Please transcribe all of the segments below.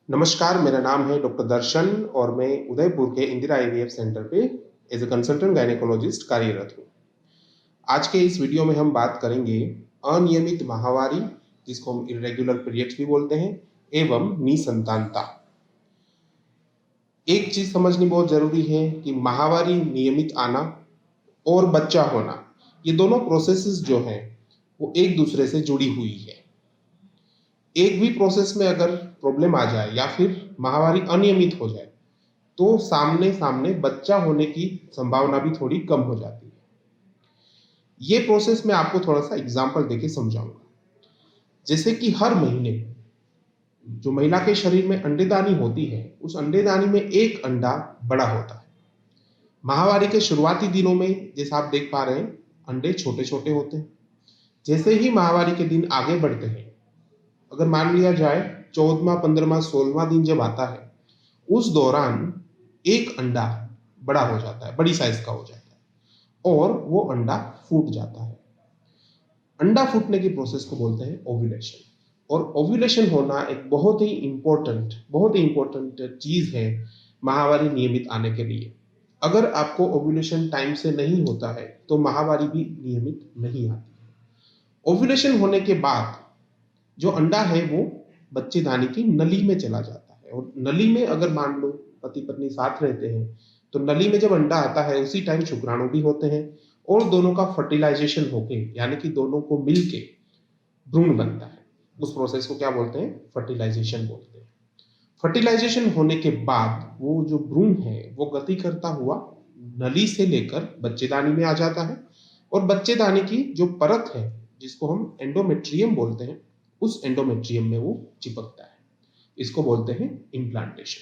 नमस्कार, मेरा नाम है डॉक्टर दर्शन और मैं उदयपुर के इंदिरा आईवीएफ सेंटर पे एज ए कंसल्टेंट गायनेकोलॉजिस्ट कार्यरत हूँ। आज के इस वीडियो में हम बात करेंगे अनियमित माहवारी, जिसको हम इरेगुलर पीरियड्स भी बोलते हैं, एवं निसंतानता। एक चीज समझनी बहुत जरूरी है कि माहवारी नियमित आना और बच्चा होना, ये दोनों प्रोसेसेस जो हैं वो एक दूसरे से जुड़ी हुई है। एक भी प्रोसेस में अगर प्रॉब्लम आ जाए या फिर माहवारी अनियमित हो जाए तो सामने सामने बच्चा होने की संभावना भी थोड़ी कम हो जाती है। ये प्रोसेस मैं आपको थोड़ा सा एग्जांपल देके समझाऊंगा। जैसे कि हर महीने जो महिला के शरीर में अंडेदानी होती है, उस अंडेदानी में एक अंडा बड़ा होता है। माहवारी के शुरुआती दिनों में जैसा आप देख पा रहे हैं, अंडे छोटे छोटे होते हैं। जैसे ही माहवारी के दिन आगे बढ़ते हैं, अगर मान लिया जाए 14वां, 15वां, 16वां दिन जब आता है, उस दौरान एक अंडा बड़ा हो जाता है, बड़ी साइज का हो जाता है और वो अंडा फूट जाता है। अंडा फूटने की प्रोसेस को बोलते हैं ओव्यूलेशन। और ओव्यूलेशन होना एक बहुत ही इंपॉर्टेंट चीज है माहवारी नियमित आने के लिए। अगर आपको ओव्यूलेशन टाइम से नहीं होता है तो माहवारी भी नियमित नहीं आती है। ओव्यूलेशन होने के बाद जो अंडा है वो बच्चेदानी की नली में चला जाता है और नली में अगर मान लो पति पत्नी साथ रहते हैं तो नली में जब अंडा आता है उसी टाइम शुक्राणु भी होते हैं और दोनों का फर्टिलाइजेशन होके, यानी कि दोनों को मिलके भ्रूण बनता है। उस प्रोसेस को क्या बोलते हैं? फर्टिलाइजेशन बोलते हैं। फर्टिलाइजेशन होने के बाद वो जो भ्रूण है वो गति करता हुआ नली से लेकर बच्चेदानी में आ जाता है और बच्चेदानी की जो परत है, जिसको हम एंडोमेट्रियम बोलते हैं, उस एंडोमेट्रियम में वो चिपकता है। इसको बोलते हैं इम्प्लांटेशन।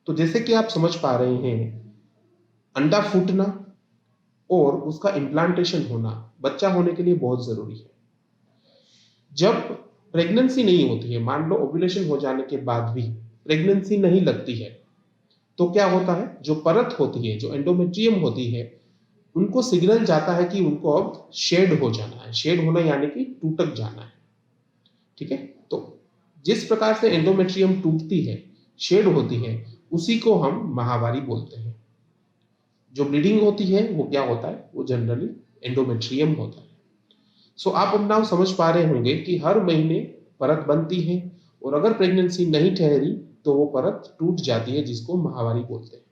तो जैसे कि आप समझ पा रहे हैं, अंडा फूटना और उसका इम्प्लांटेशन होना बच्चा होने के लिए बहुत जरूरी है। जब प्रेगनेंसी नहीं होती है, मान लो ओव्यूलेशन हो जाने के बाद भी प्रेगनेंसी नहीं लगती है, तो क्या होता है, जो परत होती है, जो एंडोमेट्रियम होती है, उनको सिग्नल जाता है कि उनको अब शेड हो जाना है। शेड होना यानी कि टूटक जाना है। ठीक है, तो जिस प्रकार से एंडोमेट्रियम टूटती है, शेड होती है, उसी को हम माहवारी बोलते हैं। जो ब्लीडिंग होती है वो क्या होता है? वो जनरली एंडोमेट्रियम होता है। सो आप अब नाउ समझ पा रहे होंगे कि हर महीने परत बनती है और अगर प्रेगनेंसी नहीं ठहरी तो वो परत टूट जाती है, जिसको माहवारी बोलते हैं।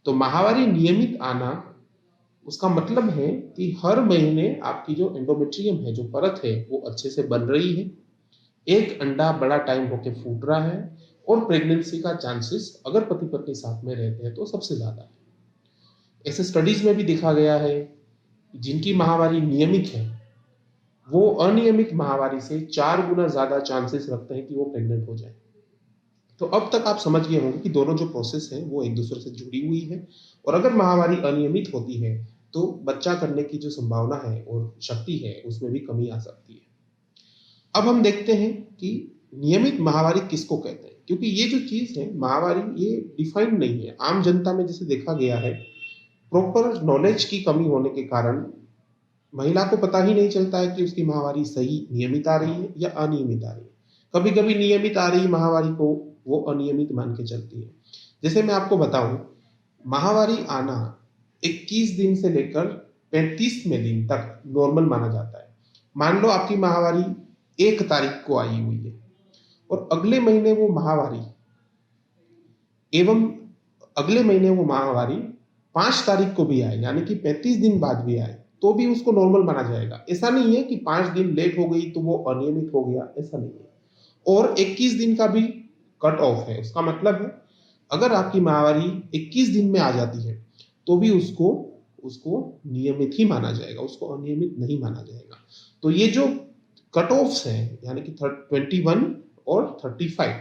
तो माहवारी नियमित आना, उसका मतलब है कि हर महीने आपकी जो एंडोमेट्रियम है, जो परत है, वो अच्छे से बन रही है, एक अंडा बड़ा टाइम होके फूट रहा है और प्रेगनेंसी का चांसेस अगर पति पत्नी साथ में रहते हैं तो सबसे ज्यादा है। ऐसे स्टडीज में भी देखा गया है, जिनकी माहवारी नियमित है वो अनियमित माहवारी से 4 गुना ज्यादा चांसेस रखते हैं कि वो प्रेग्नेंट हो जाए। तो अब तक आप समझ गए होंगे कि दोनों जो प्रोसेस है वो एक दूसरे से जुड़ी हुई है और अगर माहवारी अनियमित होती है तो बच्चा करने की जो संभावना है और शक्ति है उसमें भी कमी आ सकती है। अब हम देखते हैं कि नियमित माहवारी किसको कहते हैं, क्योंकि ये जो चीज है माहवारी, ये डिफाइंड नहीं है। आम जनता में जैसे देखा गया है, प्रॉपर नॉलेज की कमी होने के कारण महिला को पता ही नहीं चलता है कि उसकी माहवारी सही नियमित आ रही है या अनियमित आ रही है। कभी कभी नियमित आ रही माहवारी को वो अनियमित मान के चलती है। जैसे मैं आपको बताऊं, माहवारी आना 21 दिन से लेकर 35वें दिन तक नॉर्मल माना जाता है। मान लो आपकी माहवारी 1 तारीख को आई हुई है और अगले महीने वो माहवारी एवं अगले महीने वो माहवारी 5 तारीख को भी आए, यानी कि 35 दिन बाद भी आए, तो भी उसको नॉर्मल माना जाएगा। ऐसा नहीं है कि 5 दिन लेट हो गई तो वो अनियमित हो गया, ऐसा नहीं है। और 21 दिन का भी कट ऑफ है। उसका मतलब है अगर आपकी माहवारी 21 दिन में आ जाती है तो भी उसको उसको नियमित ही माना जाएगा, उसको अनियमित नहीं माना जाएगा। तो ये जो कट ऑफ्स हैं, यानी कि 21 और 35,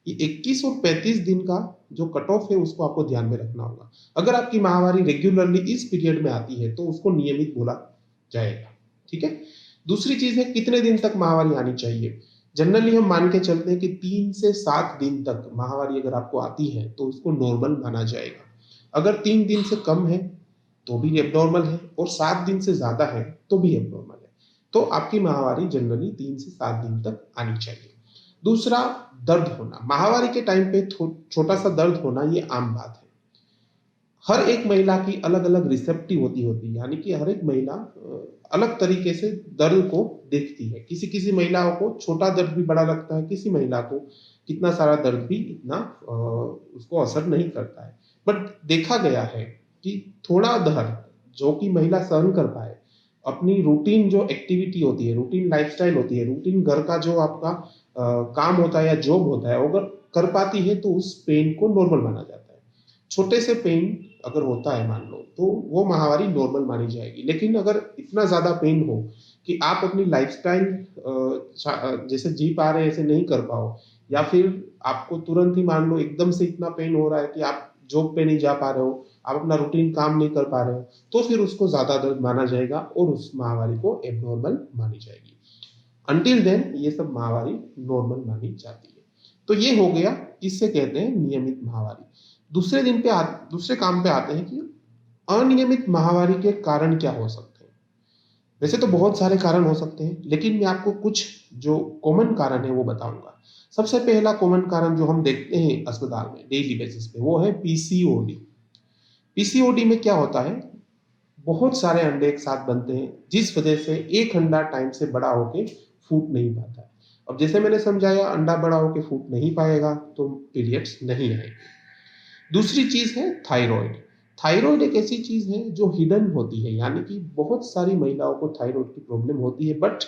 ये 21 और 35 दिन का जो कट ऑफ है उसको आपको ध्यान में रखना होगा। अगर आपकी माहवारी रेगुलरली इस पीरियड में आती है तो उसको नियमित बोला जाएगा। ठीक है, दूसरी चीज है कितने दिन तक माहवारी आनी चाहिए। जनरली हम मान के चलते हैं कि 3 से 7 दिन तक माहवारी अगर आपको आती है तो उसको नॉर्मल माना जाएगा। अगर 3 दिन से कम है तो भी एबनॉर्मल है और 7 दिन से ज्यादा है तो भी एबनॉर्मल है। तो आपकी माहवारी जनरली 3 से 7 दिन तक आनी चाहिए। दूसरा, दर्द होना। माहवारी के टाइम पे छोटा सा दर्द होना ये आम बात है। हर एक महिला की अलग अलग रिसेप्टिव होती है, यानी कि हर एक महिला अलग तरीके से दर्द को देखती है। किसी किसी महिलाओं को छोटा दर्द भी बड़ा लगता है, किसी महिला को कितना सारा दर्द भी इतना उसको असर नहीं करता है। बट देखा गया है कि थोड़ा दर्द जो कि महिला सहन कर पाए, अपनी रूटीन जो एक्टिविटी होती है, रूटीन लाइफस्टाइल होती है, रूटीन घर का जो आपका काम होता है या जॉब होता है, अगर कर पाती है तो उस पेन को नॉर्मल माना जाता है। छोटे से पेन अगर होता है मान लो, तो वो माहवारी नॉर्मल मानी जाएगी। लेकिन अगर इतना ज्यादा पेन हो कि आप अपनी लाइफस्टाइल जैसे जी पा रहे ऐसे नहीं कर पाओ, या फिर आपको तुरंत ही मान लो एकदम से इतना पेन हो रहा है कि आप जॉब पे नहीं जा पा रहे हो, आप अपना रूटीन काम नहीं कर पा रहे हो, तो फिर उसको ज्यादा दर्द माना जाएगा और उस माहवारी को एबनॉर्मल मानी जाएगी। अंटिल देन ये सब माहवारी नॉर्मल मानी जाती है। तो ये हो गया, किससे कहते हैं नियमित माहवारी। दूसरे काम पे आते हैं कि अनियमित माहवारी के कारण क्या हो सकते हैं। वैसे तो बहुत सारे कारण हो सकते हैं, लेकिन मैं आपको कुछ जो कॉमन कारण है वो बताऊंगा। सबसे पहला कॉमन कारण जो हम देखते हैं अस्पताल में डेली बेसिस पे, वो है पीसीओडी। पीसीओडी में क्या होता है, बहुत सारे अंडे एक साथ बनते हैं, जिस वजह से एक अंडा टाइम से बड़ा होके फूट नहीं पाता है। अब जैसे मैंने समझाया, अंडा बड़ा होके फूट नहीं पाएगा तो पीरियड्स नहीं आएंगे। दूसरी चीज है थायराइड। थायराइड एक ऐसी चीज है जो हिडन होती है, यानी कि बहुत सारी महिलाओं को थायराइड की प्रॉब्लम होती है, बट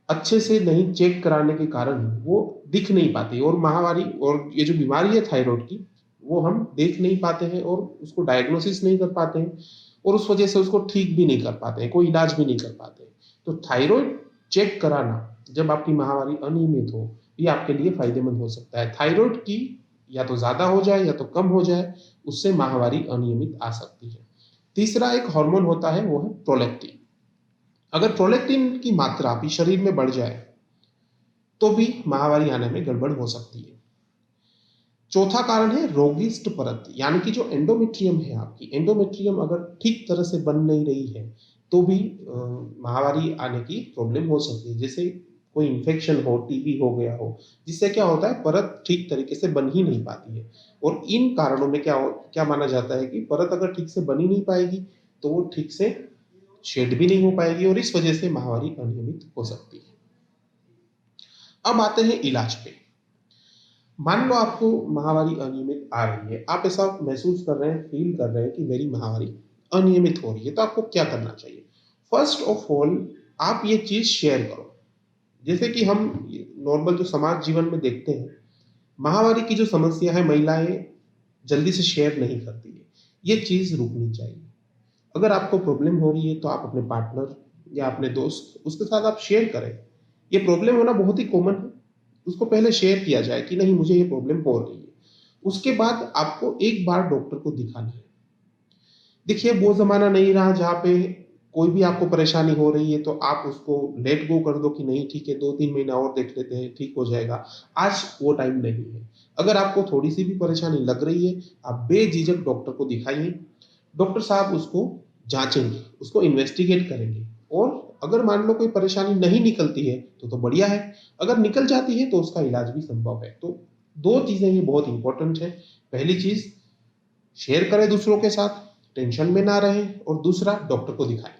अच्छे से नहीं चेक कराने के कारण वो दिख नहीं पाती। और माहवारी और ये जो बीमारी है थायराइड की, वो हम देख नहीं पाते हैं और उसको डायग्नोसिस नहीं कर पाते हैं, और उस वजह से उसको ठीक भी नहीं कर पाते हैं, कोई इलाज भी नहीं कर पाते हैं। तो थायराइड चेक कराना जब आपकी माहवारी अनियमित हो, ये आपके लिए फायदेमंद हो सकता है। थायराइड की या तो ज्यादा हो जाए या तो कम हो जाए, उससे माहवारी अनियमित आ सकती है। तीसरा एक हार्मोन होता है, वो है प्रोलैक्टिन। अगर प्रोलैक्टिन की मात्रा भी शरीर में बढ़ जाए तो भी माहवारी आने में गड़बड़ हो सकती है। चौथा कारण है रोगिष्ट परत, यानी कि जो एंडोमेट्रियम है, आपकी एंडोमेट्रियम अगर ठीक तरह से बन नहीं रही है तो भी माहवारी आने की प्रॉब्लम हो सकती है। जैसे कोई इन्फेक्शन हो, टीबी हो गया हो, जिससे क्या होता है, परत ठीक तरीके से बन ही नहीं पाती है। और इन कारणों में क्या माना जाता है कि परत अगर ठीक से बन ही नहीं पाएगी तो वो ठीक से शेड भी नहीं हो पाएगी, और इस वजह से माहवारी अनियमित हो सकती है। अब आते हैं इलाज पे। मान लो आपको माहवारी अनियमित आ रही है, आप ऐसा महसूस कर रहे हैं, फील कर रहे हैं कि मेरी माहवारी अनियमित हो रही है, तो आपको क्या करना चाहिए। फर्स्ट ऑफ ऑल, आप ये चीज शेयर करो। जैसे कि हम नॉर्मल जो समाज जीवन में देखते हैं, माहवारी की जो समस्या है, महिलाएं जल्दी से शेयर नहीं करती है, ये चीज रुकनी चाहिए। अगर आपको प्रॉब्लम हो रही है तो आप अपने पार्टनर या अपने दोस्त, उसके साथ आप शेयर करें। ये प्रॉब्लम होना बहुत ही कॉमन है, उसको पहले शेयर किया जाए कि नहीं मुझे ये प्रॉब्लम हो रही है। उसके बाद आपको एक बार डॉक्टर को दिखाना है। देखिए, वो जमाना नहीं रहा जहाँ पे कोई भी आपको परेशानी हो रही है तो आप उसको लेट गो कर दो कि नहीं ठीक है, 2-3 महीना और देख लेते हैं, ठीक हो जाएगा। आज वो टाइम नहीं है। अगर आपको थोड़ी सी भी परेशानी लग रही है, आप बेझिझक डॉक्टर को दिखाइए। डॉक्टर साहब उसको जांचेंगे, उसको इन्वेस्टिगेट करेंगे, और अगर मान लो कोई परेशानी नहीं निकलती है तो बढ़िया है, अगर निकल जाती है तो उसका इलाज भी संभव है। तो दो चीजें ये बहुत इंपॉर्टेंट है। पहली चीज, शेयर करें दूसरों के साथ, टेंशन में ना रहे, और दूसरा, डॉक्टर को दिखाएं।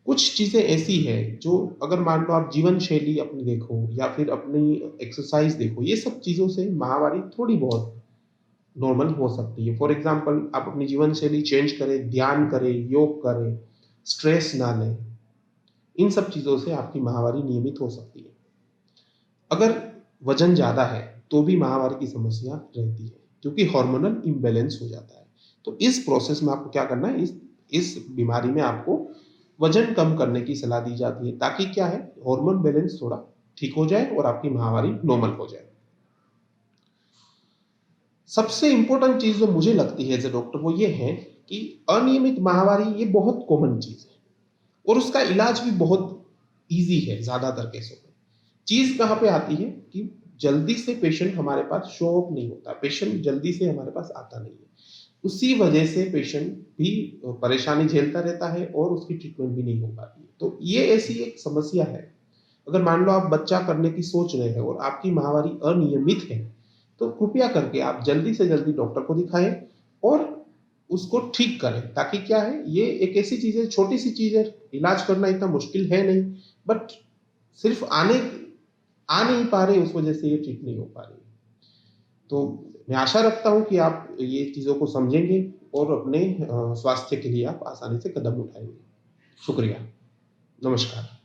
कुछ चीजें ऐसी है जो अगर मान लो आप जीवन शैली अपनी देखो या फिर अपनी एक्सरसाइज देखो, ये सब चीजों से माहवारी थोड़ी बहुत नॉर्मल हो सकती है। फॉर एग्जाम्पल, आप अपनी जीवन शैली चेंज करें, ध्यान करें, योग करें, स्ट्रेस ना लें, इन सब चीजों से आपकी माहवारी नियमित हो सकती है। अगर वजन ज्यादा है तो भी माहवारी की समस्या रहती है, क्योंकि हार्मोनल इम्बैलेंस हो जाता है। तो इस प्रोसेस में आपको क्या करना है, इस बीमारी में आपको वजन कम करने की सलाह दी जाती है, ताकि क्या है, हार्मोन बैलेंस थोड़ा ठीक हो जाए और आपकी माहवारी नॉर्मल हो जाए। सबसे इंपॉर्टेंट चीज जो मुझे लगती है एज ए डॉक्टर, वो ये है कि अनियमित माहवारी ये बहुत कॉमन चीज है, और उसका इलाज भी बहुत इजी है ज्यादातर केसों में। चीज कहाँ पे आती है कि जल्दी से पेशेंट हमारे पास शो अप नहीं होता, पेशेंट जल्दी से हमारे पास आता नहीं है। उसी वजह से पेशेंट भी परेशानी झेलता रहता है और उसकी ट्रीटमेंट भी नहीं हो पाती है। तो ये ऐसी एक समस्या है अगर मान लो आप बच्चा करने की सोच रहे हैं और आपकी माहवारी अनियमित है, तो कृपया करके आप जल्दी से जल्दी डॉक्टर को दिखाएं और उसको ठीक करें, ताकि क्या है, ये एक ऐसी चीज है, छोटी सी चीज है, इलाज करना इतना मुश्किल है नहीं, बट सिर्फ आ नहीं पा रहे, उस वजह से ये ठीक नहीं हो पा रही। तो मैं आशा रखता हूँ कि आप ये चीज़ों को समझेंगे और अपने स्वास्थ्य के लिए आप आसानी से कदम उठाएंगे। शुक्रिया। नमस्कार।